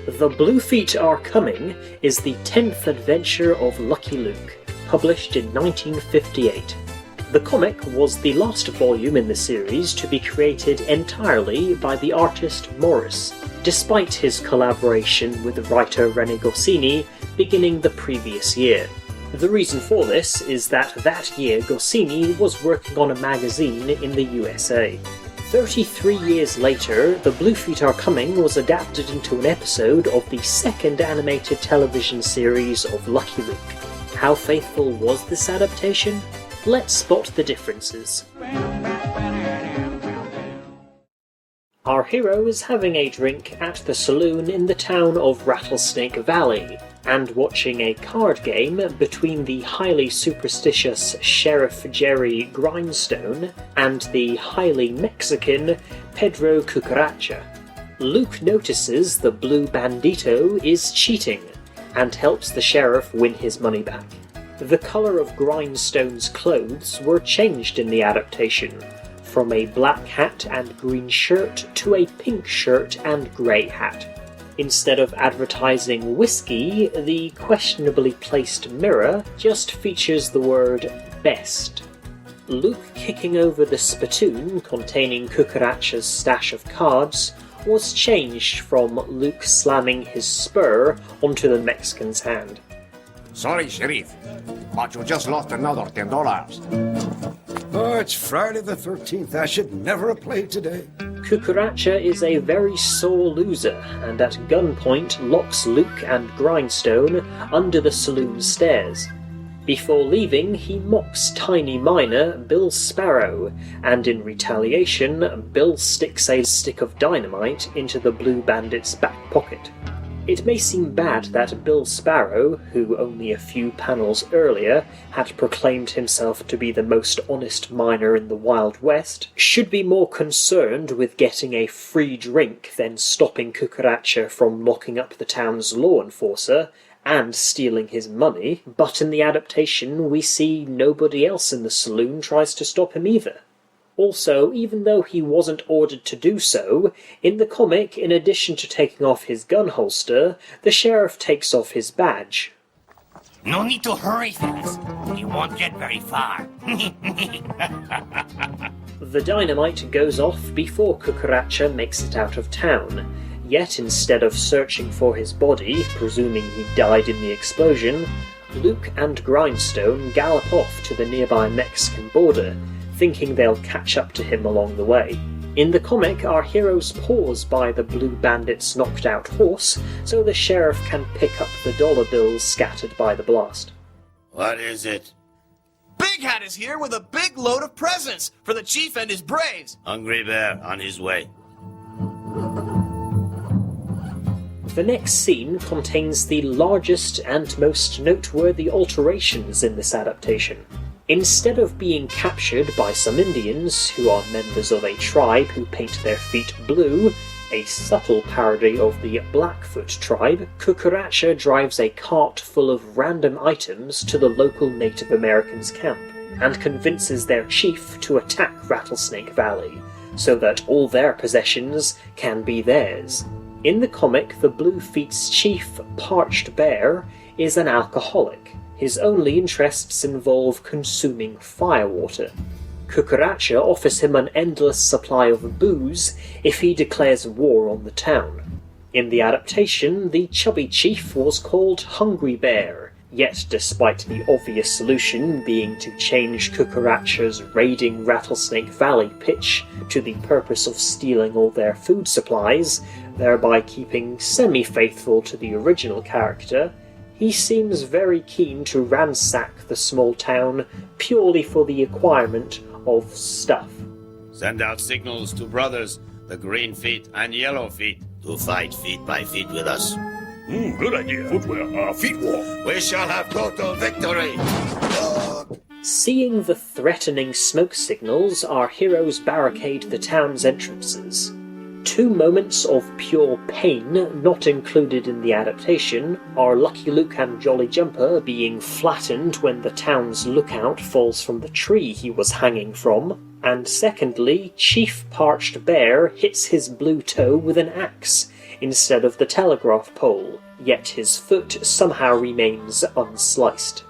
The Bluefeet Are Coming is the 10th adventure of Lucky Luke, published in 1958. The comic was the last volume in the series to be created entirely by the artist Morris, despite his collaboration with writer René Goscinny beginning the previous year. The reason for this is that year Goscinny was working on a magazine in the USA. 33 years later, The Bluefeet Are Coming was adapted into an episode of the second animated television series of Lucky Luke. How faithful was this adaptation? Let's spot the differences. Our hero is having a drink at the saloon in the town of Rattlesnake Valley, and watching a card game between the highly superstitious Sheriff Jerry Grindstone and the highly Mexican Pedro Cucaracha. Luke notices the blue bandito is cheating, and helps the sheriff win his money back. The colour of Grindstone's clothes were changed in the adaptation, from a black hat and green shirt to a pink shirt and grey hat. Instead of advertising whiskey, the questionably placed mirror just features the word best. Luke kicking over the spittoon containing Cucaracha's stash of cards was changed from Luke slamming his spur onto the Mexican's hand. Sorry, Sheriff, but you just lost another $10. Oh, it's Friday the 13th. I should never have played today. Cucaracha is a very sore loser, and at gunpoint locks Luke and Grindstone under the saloon stairs. Before leaving, he mocks tiny miner Bill Sparrow, and in retaliation, Bill sticks a stick of dynamite into the Blue Bandit's back pocket. It may seem bad that Bill Sparrow, who only a few panels earlier had proclaimed himself to be the most honest miner in the Wild West, should be more concerned with getting a free drink than stopping Cucaracha from locking up the town's law enforcer and stealing his money, but in the adaptation we see nobody else in the saloon tries to stop him either. Also, even though he wasn't ordered to do so, in the comic, in addition to taking off his gun holster, the sheriff takes off his badge. No need to hurry, fellas. You won't get very far. The dynamite goes off before Cucaracha makes it out of town, yet instead of searching for his body, presuming he died in the explosion, Luke and Grindstone gallop off to the nearby Mexican border, thinking they'll catch up to him along the way. In the comic, our heroes pause by the Blue Bandit's knocked out horse, so the sheriff can pick up the dollar bills scattered by the blast. What is it? Big Hat is here with a big load of presents for the chief and his braves. Hungry Bear on his way. The next scene contains the largest and most noteworthy alterations in this adaptation. Instead of being captured by some Indians, who are members of a tribe who paint their feet blue, a subtle parody of the Blackfoot tribe, Cucaracha drives a cart full of random items to the local Native Americans' camp, and convinces their chief to attack Rattlesnake Valley, so that all their possessions can be theirs. In the comic, the Bluefeet's chief, Parched Bear, is an alcoholic. His only interests involve consuming firewater. Cucaracha offers him an endless supply of booze if he declares war on the town. In the adaptation, the chubby chief was called Hungry Bear, yet despite the obvious solution being to change Cucaracha's raiding Rattlesnake Valley pitch to the purpose of stealing all their food supplies, thereby keeping semi-faithful to the original character, he seems very keen to ransack the small town purely for the acquirement of stuff. Send out signals to brothers, the Green Feet and Yellow Feet, to fight feet by feet with us. Good idea. Footwear, feet walk. We shall have total victory! Seeing the threatening smoke signals, our heroes barricade the town's entrances. 2 moments of pure pain not included in the adaptation are Lucky Luke and Jolly Jumper being flattened when the town's lookout falls from the tree he was hanging from, and secondly, Chief Parched Bear hits his blue toe with an axe, instead of the telegraph pole, yet his foot somehow remains unsliced.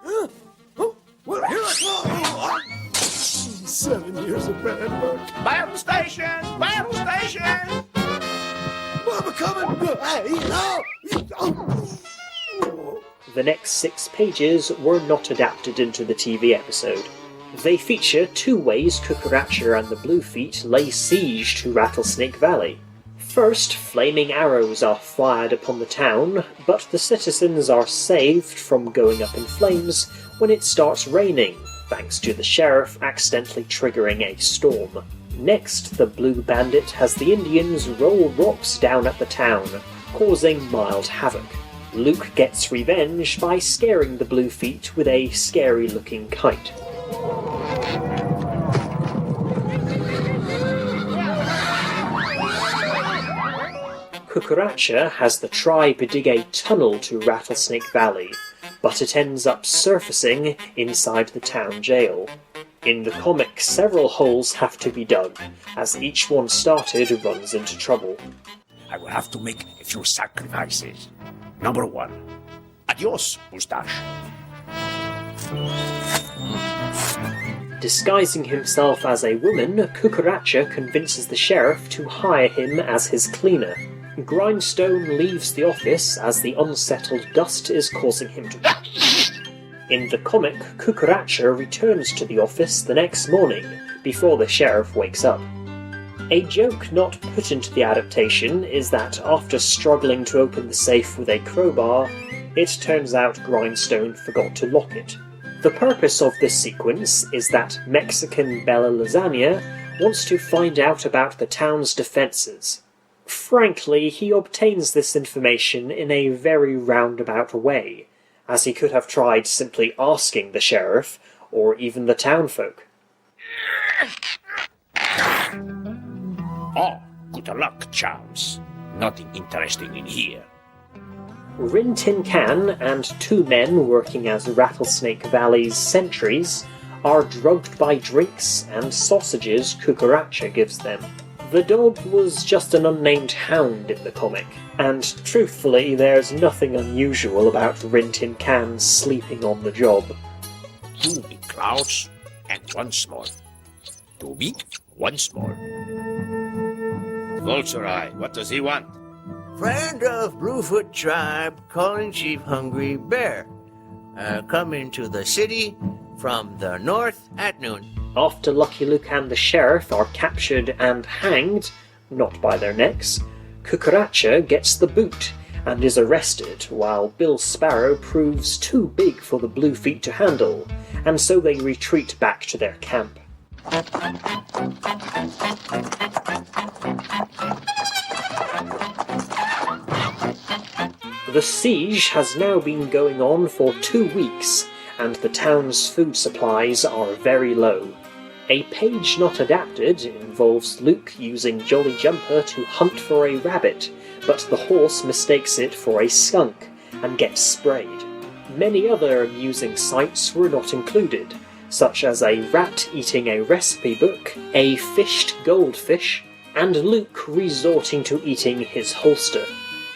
Well, here I go! 7 years of bad luck. Battle station! Battle station! Mama coming! Hey, no! The next 6 pages were not adapted into the TV episode. They feature 2 ways Cucaracha and the Bluefeet lay siege to Rattlesnake Valley. First, flaming arrows are fired upon the town, but the citizens are saved from going up in flames when it starts raining, thanks to the sheriff accidentally triggering a storm. Next, the Blue Bandit has the Indians roll rocks down at the town, causing mild havoc. Luke gets revenge by scaring the Bluefeet with a scary-looking kite. Cucaracha has the tribe dig a tunnel to Rattlesnake Valley, but it ends up surfacing inside the town jail. In the comic, several holes have to be dug, as each one started runs into trouble. I will have to make a few sacrifices. Number 1. Adios, mustache. Disguising himself as a woman, Cucaracha convinces the sheriff to hire him as his cleaner. Grindstone leaves the office as the unsettled dust is causing him to... In the comic, Cucaracha returns to the office the next morning, before the sheriff wakes up. A joke not put into the adaptation is that after struggling to open the safe with a crowbar, it turns out Grindstone forgot to lock it. The purpose of this sequence is that Mexican Bella Lasagna wants to find out about the town's defences. Frankly, he obtains this information in a very roundabout way, as he could have tried simply asking the sheriff, or even the townfolk. Oh, good luck, Charles. Nothing interesting in here. Rin Tin Can and 2 men working as Rattlesnake Valley's sentries are drugged by drinks and sausages Cucaracha gives them. The dog was just an unnamed hound in the comic, and truthfully there's nothing unusual about Rin Tin Can sleeping on the job. 2 big clouds and 1 small. 2 big, 1 small. Vulture Eye, what does he want? Friend of Bluefoot tribe calling Chief Hungry Bear. Coming to the city from the north at noon. After Lucky Luke and the sheriff are captured and hanged, not by their necks, Cucaracha gets the boot and is arrested, while Bill Sparrow proves too big for the Bluefeet to handle, and so they retreat back to their camp. The siege has now been going on for 2 weeks, and the town's food supplies are very low. A page not adapted involves Luke using Jolly Jumper to hunt for a rabbit, but the horse mistakes it for a skunk and gets sprayed. Many other amusing sights were not included, such as a rat eating a recipe book, a fished goldfish, and Luke resorting to eating his holster.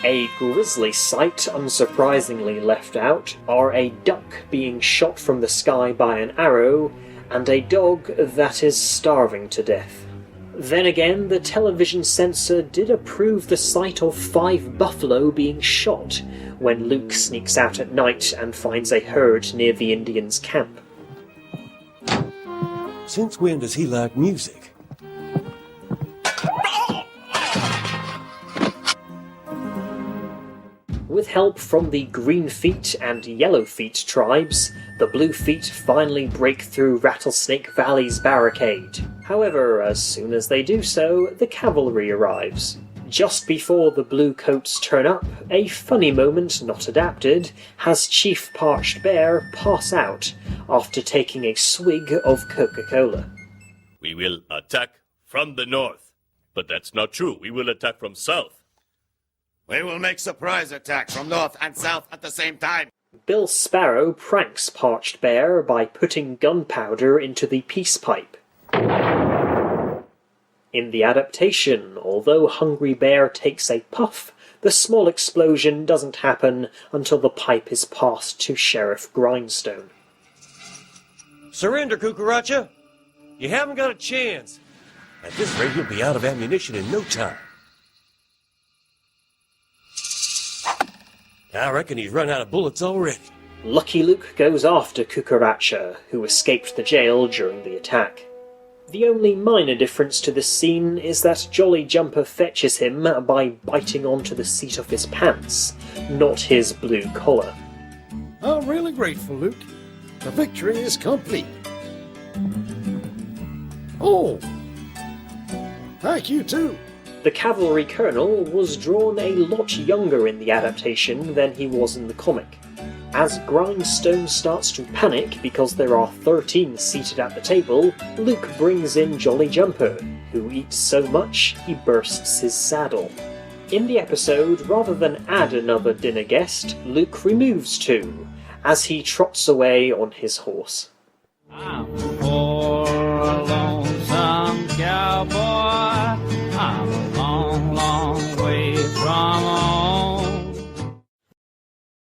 A grisly sight unsurprisingly left out are a duck being shot from the sky by an arrow, and a dog that is starving to death. Then again, the television censor did approve the sight of 5 buffalo being shot when Luke sneaks out at night and finds a herd near the Indians' camp. Since when does he like music? With help from the Greenfeet and Yellowfeet tribes, the Bluefeet finally break through Rattlesnake Valley's barricade. However, as soon as they do so, the cavalry arrives. Just before the Bluecoats turn up, a funny moment not adapted has Chief Parched Bear pass out after taking a swig of Coca-Cola. We will attack from the north. But that's not true. We will attack from south. We will make surprise attacks from north and south at the same time. Bill Sparrow pranks Parched Bear by putting gunpowder into the peace pipe. In the adaptation, although Hungry Bear takes a puff, the small explosion doesn't happen until the pipe is passed to Sheriff Grindstone. Surrender, Cucaracha! You haven't got a chance. At this rate, you'll be out of ammunition in no time. I reckon he's run out of bullets already. Lucky Luke goes after Cucaracha, who escaped the jail during the attack. The only minor difference to this scene is that Jolly Jumper fetches him by biting onto the seat of his pants, not his blue collar. I'm really grateful, Luke. The victory is complete. Oh! Thank you, too. The cavalry colonel was drawn a lot younger in the adaptation than he was in the comic. As Grindstone starts to panic because there are 13 seated at the table, Luke brings in Jolly Jumper, who eats so much he bursts his saddle. In the episode, rather than add another dinner guest, Luke removes two, as he trots away on his horse. Wow.